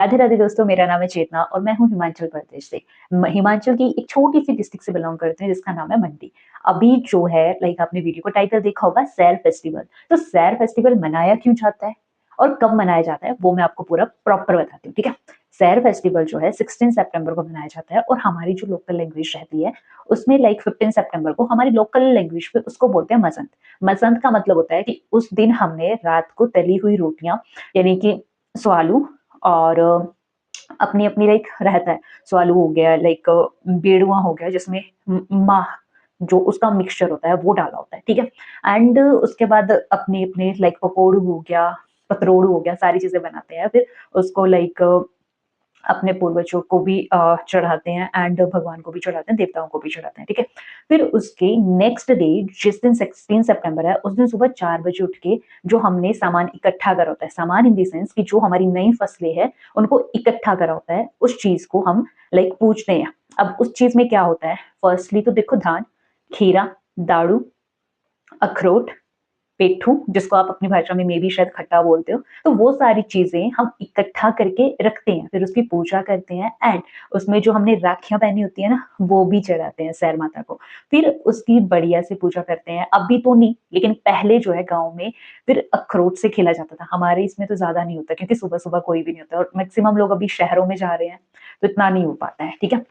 राधे राधे दोस्तों, मेरा नाम है चेतना और मैं हूँ हिमाचल प्रदेश से। हिमाचल की एक छोटी सी डिस्ट्रिक्ट से बिलोंग करते हैं जिसका नाम है मंडी। अभी जो है लाइक आपने वीडियो को टाइटल देखा होगा सैर फेस्टिवल। तो सैर फेस्टिवल मनाया क्यों जाता है और कब मनाया जाता है वो मैं आपको पूरा प्रॉपर बताती हूँ, ठीक है। सैर फेस्टिवल जो है 16 सितंबर को मनाया जाता है और हमारी जो लोकल लैंग्वेज रहती है उसमें लाइक 15 सितंबर को हमारी लोकल लैंग्वेज पे उसको बोलते हैं मसंत। मसंत का मतलब होता है कि उस दिन हमने रात को तली हुई रोटियां यानी कि स्वालू और अपनी-अपनी लाइक रहता है। स्वालू हो गया लाइक बेड़ुआ हो गया जिसमें माह जो उसका मिक्सचर होता है वो डाला होता है, ठीक है? एंड उसके बाद अपने-अपने लाइक पकोड़ू हो गया, पतरोड़ू हो गया, सारी चीज़ें बनाते हैं। फिर उसको लाइक अपने पूर्वजों को भी चढ़ाते हैं एंड भगवान को भी चढ़ाते हैं, देवताओं को भी चढ़ाते हैं, ठीक है? फिर उसके नेक्स्ट डे जिस दिन 16 सितंबर है, उस दिन सुबह 4 बजे उठ के जो हमने सामान इकट्ठा करा होता है, सामान इन द सेंस कि जो हमारी नई फसलें हैं, उनको इकट्ठा करा होता है, उस चीज़ को हम लाइक पूजते हैं। अब उस चीज़ में क्या होता है, फर्स्टली तो देखो धान, खीरा, दाड़ू, अखरोट, पेठू जिसको आप अपनी भाषा में मे बी शायद खट्टा बोलते हो, तो वो सारी चीज़ें हम इकट्ठा करके रखते हैं, फिर उसकी पूजा करते हैं एंड उसमें जो हमने राखियाँ पहनी होती है ना, वो भी चढ़ाते हैं सैर माता को। फिर उसकी बढ़िया से पूजा करते हैं, अभी तो नहीं, लेकिन पहले जो है गाँव में फिर अखरोट से खेला जाता था। हमारे इसमें तो ज़्यादा नहीं होता क्योंकि सुबह-सुबह कोई भी नहीं होता और मैक्सिमम लोग अभी शहरों में जा रहे हैं, तो इतना नहीं हो पाता है, ठीक है?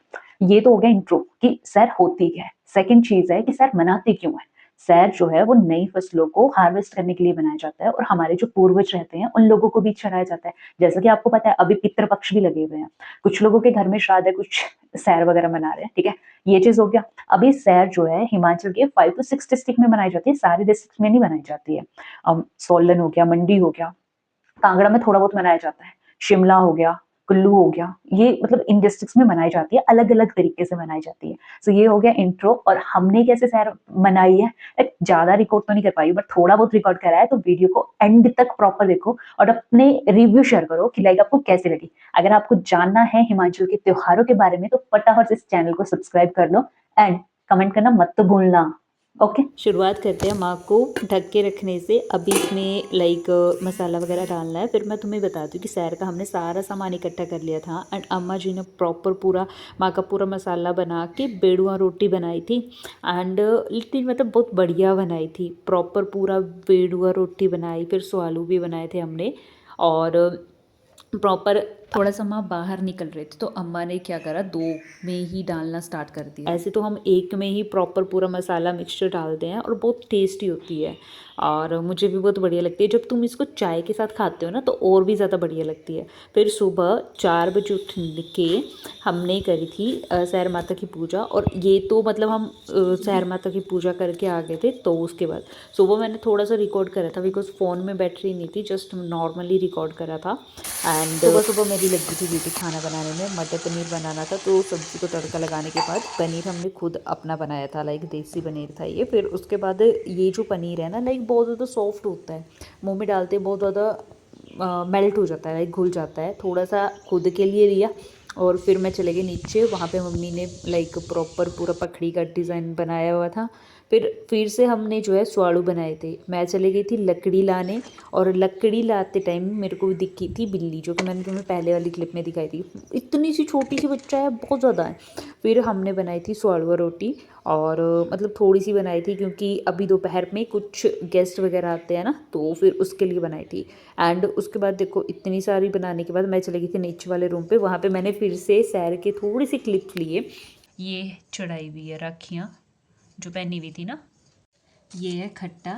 ये तो हो गया इंट्रो कि सैर होती क्या है। सेकंड चीज़ है कि सैर मनाते क्यों हैं? सैर जो है वो नई फसलों को हार्वेस्ट करने के लिए बनाया जाता है और हमारे जो पूर्वज रहते हैं उन लोगों को भी चढ़ाया जाता है। जैसा कि आपको पता है अभी पितृपक्ष भी लगे हुए हैं। कुछ लोगों के घर में श्राद्ध है, कुछ सैर वगैरह मना रहे हैं, ठीक है? ये चीज़ हो गया। अभी सैर जो है हिमाचल के 5 टू 6 डिस्ट्रिक्ट में मनाई जाती है, सारे डिस्ट्रिक्ट में नहीं मनाई जाती है। सोलन हो गया, मंडी हो गया, कांगड़ा में थोड़ा बहुत मनाया जाता है, शिमला हो गया, कुल्लू हो गया, ये मतलब इन डिस्ट्रिक्ट्स में मनाई जाती है, अलग-अलग तरीके से मनाई जाती है। सो ये हो गया इंट्रो और हमने कैसे सैर मनाई है, लाइक ज़्यादा रिकॉर्ड तो नहीं कर पाई बट थोड़ा बहुत रिकॉर्ड करा है, तो वीडियो को एंड तक प्रॉपर देखो और अपने रिव्यू शेयर करो कि लाइक आपको कैसी लगी। अगर आपको जानना है हिमाचल के त्योहारों के बारे में तो फटाफट से इस चैनल को सब्सक्राइब कर लो एंड कमेंट करना मत तो भूलना। ओके, शुरुआत करते हैं माँ को ढक के रखने से। अभी इसमें लाइक मसाला वगैरह डालना है। फिर मैं तुम्हें बताती हूँ कि सैर का हमने सारा सामान इकट्ठा कर लिया था एंड अम्मा जी ने प्रॉपर पूरा माँ का पूरा मसाला बना के बेड़ुआ रोटी बनाई थी एंड लिट्टी मतलब बहुत बढ़िया बनाई थी। प्रॉपर पूरा बेड़ुआ रोटी बनाई, फिर स्वालू भी बनाए थे हमने और प्रॉपर थोड़ा सा माँ बाहर निकल रहे थे तो अम्मा ने क्या करा, 2 में ही डालना स्टार्ट कर दिया। ऐसे तो हम एक में ही प्रॉपर पूरा मसाला मिक्सचर डालते हैं और बहुत टेस्टी होती है और मुझे भी बहुत बढ़िया लगती है। जब तुम इसको चाय के साथ खाते हो ना तो और भी ज़्यादा बढ़िया लगती है। फिर सुबह 4 बजे उठ के हमने करी थी सैर माता की पूजा और ये तो मतलब हम सैर माता की पूजा करके आ गए थे। तो उसके बाद सुबह मैंने थोड़ा सा रिकॉर्ड करा था बिकॉज फ़ोन में बैटरी नहीं थी, जस्ट नॉर्मली रिकॉर्ड करा था एंड सुबह सुबह मेरी लगी थी ड्यूटी खाना बनाने में। मटर पनीर बनाना था तो सब्ज़ी को तड़का लगाने के बाद पनीर हमने खुद अपना बनाया था, लाइक देसी पनीर था ये। फिर उसके बाद ये जो पनीर है ना लाइक बहुत ज़्यादा सॉफ्ट होता है, मुंह में डालते बहुत ज़्यादा मेल्ट हो जाता है, लाइक घुल जाता है। थोड़ा सा खुद के लिए लिया और फिर मैं चले गई नीचे, वहाँ पे मम्मी ने लाइक प्रॉपर पूरा पखड़ी का डिज़ाइन बनाया हुआ था। फिर से हमने जो है स्वाड़ू बनाए थे। मैं चली गई थी लकड़ी लाने और लकड़ी लाते टाइम मेरे को दिखी थी बिल्ली, जो कि मैंने तुम्हें पहले वाली क्लिप में दिखाई थी। इतनी सी छोटी सी बच्चा है, बहुत ज़्यादा है। फिर हमने बनाई थी स्वाड़ुआ रोटी और मतलब थोड़ी सी बनाई थी क्योंकि अभी दोपहर में कुछ गेस्ट वगैरह आते हैं ना, तो फिर उसके लिए बनाई थी। एंड उसके बाद देखो इतनी सारी बनाने के बाद मैं चली गई थी नीचे वाले रूम पे। वहाँ पे मैंने फिर से सैर के थोड़ी सी क्लिप लिए। ये चढ़ाई हुई है राखियाँ जो पहनी हुई थी ना, ये है खट्टा,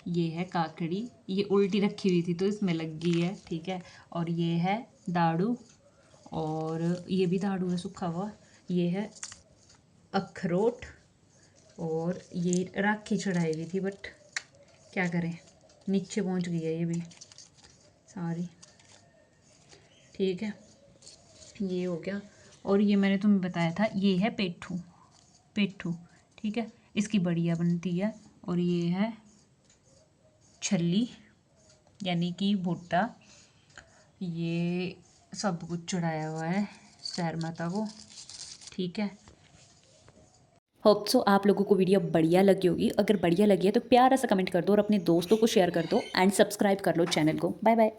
ये है काकड़ी, ये उल्टी रखी हुई थी तो इसमें लग गई है, ठीक है। और ये है दाड़ू और ये भी दाड़ू है सूखा हुआ, ये है अखरोट और ये राखी चढ़ाई हुई थी बट क्या करें नीचे पहुंच गई है ये भी सारी, ठीक है। ये हो गया और ये मैंने तुम्हें बताया था ये है पेठू, पेठू, ठीक है। इसकी बढ़िया बनती है और ये है छल्ली यानी कि भुट्टा। ये सब कुछ चढ़ाया हुआ है सैर माता को, ठीक है। होप सो आप लोगों को वीडियो बढ़िया लगी होगी। अगर बढ़िया लगी है तो प्यारा सा कमेंट कर दो और अपने दोस्तों को शेयर कर दो एंड सब्सक्राइब कर लो चैनल को। Bye bye.